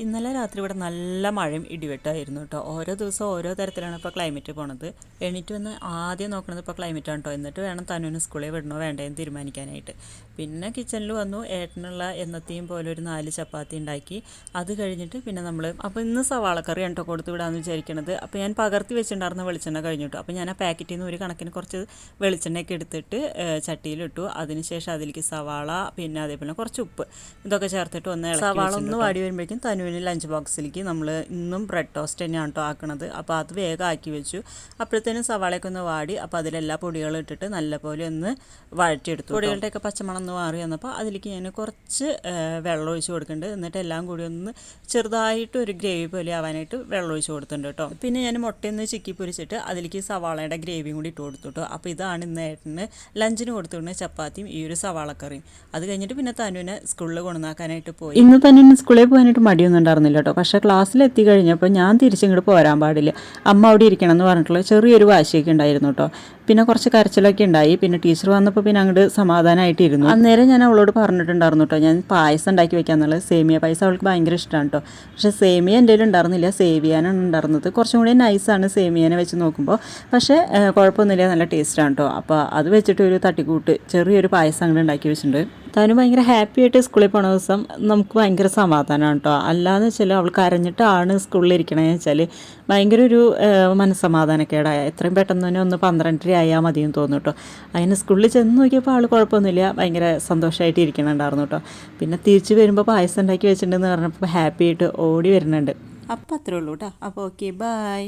ഇന്നലെ രാത്രി ഇവിടെ നല്ല മഴയും ഇടിവെട്ടായിരുന്നു കേട്ടോ. ഓരോ ദിവസം ഓരോ തരത്തിലാണ് ഇപ്പോൾ ക്ലൈമറ്റ് പോണത്. എണീറ്റ് വന്ന് ആദ്യം നോക്കുന്നത് ഇപ്പോൾ ക്ലൈമറ്റാണ് കേട്ടോ. എന്നിട്ട് വേണം തനുവിന് സ്കൂളിൽ വിടണോ വേണ്ടേന്ന് തീരുമാനിക്കാനായിട്ട്. പിന്നെ കിച്ചണിൽ വന്നു ഏട്ടനുള്ള എന്നത്തെയും പോലെ ഒരു 4 ചപ്പാത്തി ഉണ്ടാക്കി. അത് കഴിഞ്ഞിട്ട് പിന്നെ നമ്മൾ അപ്പോൾ ഇന്ന് സവാളക്കറിയാണ് കേട്ടോ കൊടുത്ത് വിടാമെന്ന് വിചാരിക്കണത്. അപ്പോൾ ഞാൻ പകർത്തി വെച്ചിട്ടുണ്ടായിരുന്ന വെളിച്ചെണ്ണ കഴിഞ്ഞു കേട്ടോ. അപ്പോൾ ഞാൻ ആ പാക്കറ്റിൽ നിന്ന് ഒരു കണക്കിന് കുറച്ച് വെളിച്ചെണ്ണയൊക്കെ എടുത്തിട്ട് ചട്ടിയിലിട്ടു. അതിനുശേഷം അതിലേക്ക് സവാള പിന്നെ അതേപോലെ കുറച്ച് ഉപ്പ് ഇതൊക്കെ ചേർത്തിട്ട് ഒന്ന് സവാള ഒന്ന് വാടി വരുമ്പോഴേക്കും തനു ലഞ്ച് ബോക്സിലേക്ക് നമ്മൾ ഇന്നും ബ്രെഡ് ടോസ്റ്റ് തന്നെയാണ് കേട്ടോ ആക്കണത്. അപ്പോൾ അത് വേഗം ആക്കി വെച്ചു. അപ്പോഴത്തേനും സവാളയൊക്കെ ഒന്ന് വാടി. അപ്പോൾ അതിലെല്ലാ പൊടികളും ഇട്ടിട്ട് നല്ലപോലെ ഒന്ന് വഴറ്റിയെടുത്തു. പൊടികളുടെയൊക്കെ പച്ചമണം ഒന്ന് മാറി വന്നപ്പോൾ അതിലേക്ക് ഞാൻ കുറച്ച് വെള്ളം ഒഴിച്ച് കൊടുക്കുന്നുണ്ട്. എന്നിട്ട് എല്ലാം കൂടി ഒന്ന് ചെറുതായിട്ട് ഒരു ഗ്രേവി പോലെ ആവാനായിട്ട് വെള്ളം ഒഴിച്ച് കൊടുത്തിട്ടുണ്ട് കേട്ടോ. പിന്നെ ഞാൻ മുട്ടയൊന്ന് ചിക്കി പൊരിച്ചിട്ട് അതിലേക്ക് സവാളയുടെ ഗ്രേവിയും കൂടി ഇട്ട് കൊടുത്തു കേട്ടോ. അപ്പോൾ ഇതാണ് ഇന്ന് ഏട്ടന് ലഞ്ചിന് കൊടുത്തുകൊണ്ട് ചപ്പാത്തിയും ഈ ഒരു സവാളക്കറിയും. അത് കഴിഞ്ഞിട്ട് പിന്നെ തനുവിനെ സ്കൂളിൽ കൊണ്ടുവന്നാക്കാനായിട്ട് പോയി. ഇന്ന് തനുവിന് സ്കൂളിൽ പോകാനായിട്ട് മടിയൊന്നും ഉണ്ടായിരുന്നില്ല കേട്ടോ. പക്ഷേ ക്ലാസ്സിലെത്തി കഴിഞ്ഞപ്പോൾ ഞാൻ തിരിച്ചിങ്ങോട്ട് പോരാൻ പാടില്ല, അമ്മ അവിടെ ഇരിക്കണം എന്ന് പറഞ്ഞിട്ടുള്ള ചെറിയൊരു വാശിയൊക്കെ ഉണ്ടായിരുന്നു കേട്ടോ. പിന്നെ കുറച്ച് കരച്ചിലൊക്കെ ഉണ്ടായി. പിന്നെ ടീച്ചർ വന്നപ്പോൾ പിന്നെ അങ്ങോട്ട് സമാധാനമായിട്ടിരുന്നു. അന്നേരം ഞാൻ അവളോട് പറഞ്ഞിട്ടുണ്ടായിരുന്നു കേട്ടോ, ഞാൻ പായസം ഉണ്ടാക്കി വെക്കാന്നുള്ളത്. സേമിയ പായസം അവൾക്ക് ഭയങ്കര ഇഷ്ടമാണ് കേട്ടോ. പക്ഷേ സേമിയ എൻ്റെ കയ്യിൽ ഉണ്ടായിരുന്നില്ല, സേവിയാനാണ് ഉണ്ടായിരുന്നത്. കുറച്ചും കൂടി നൈസാണ് സേമിയനെ വെച്ച് നോക്കുമ്പോൾ. പക്ഷേ കുഴപ്പമൊന്നുമില്ല, നല്ല ടേസ്റ്റാണ് കേട്ടോ. അപ്പോൾ അത് വെച്ചിട്ട് ഒരു തട്ടിക്കൂട്ട് ചെറിയൊരു പായസം അങ്ങോട്ട് ഉണ്ടാക്കി വെച്ചിട്ടുണ്ട്. താനും ഭയങ്കര ഹാപ്പി ആയിട്ട് സ്കൂളിൽ പോണ ദിവസം നമുക്ക് ഭയങ്കര സമാധാനമാണ് കേട്ടോ. അല്ലാന്ന് വെച്ചാൽ അവൾ കരഞ്ഞിട്ടാണ് സ്കൂളിൽ ഇരിക്കണമെന്ന് വെച്ചാൽ ഭയങ്കര ഒരു മനസ്സമാധാനക്കേടായ. എത്രയും പെട്ടെന്ന് തന്നെ 12:30 ആയാൽ മതിയെന്ന് തോന്നും കേട്ടോ. അങ്ങനെ സ്കൂളിൽ ചെന്ന് നോക്കിയപ്പോൾ ആൾ കുഴപ്പമൊന്നുമില്ല, ഭയങ്കര സന്തോഷമായിട്ട് ഇരിക്കണുണ്ടായിരുന്നു കേട്ടോ. പിന്നെ തിരിച്ച് വരുമ്പോൾ പായസം ഉണ്ടാക്കി വെച്ചിട്ടുണ്ടെന്ന് പറഞ്ഞപ്പോൾ ഹാപ്പി ആയിട്ട് ഓടി വരുന്നുണ്ട്. അപ്പം അത്രേ ഉള്ളൂ കേട്ടോ. അപ്പോൾ ഓക്കെ, ബൈ.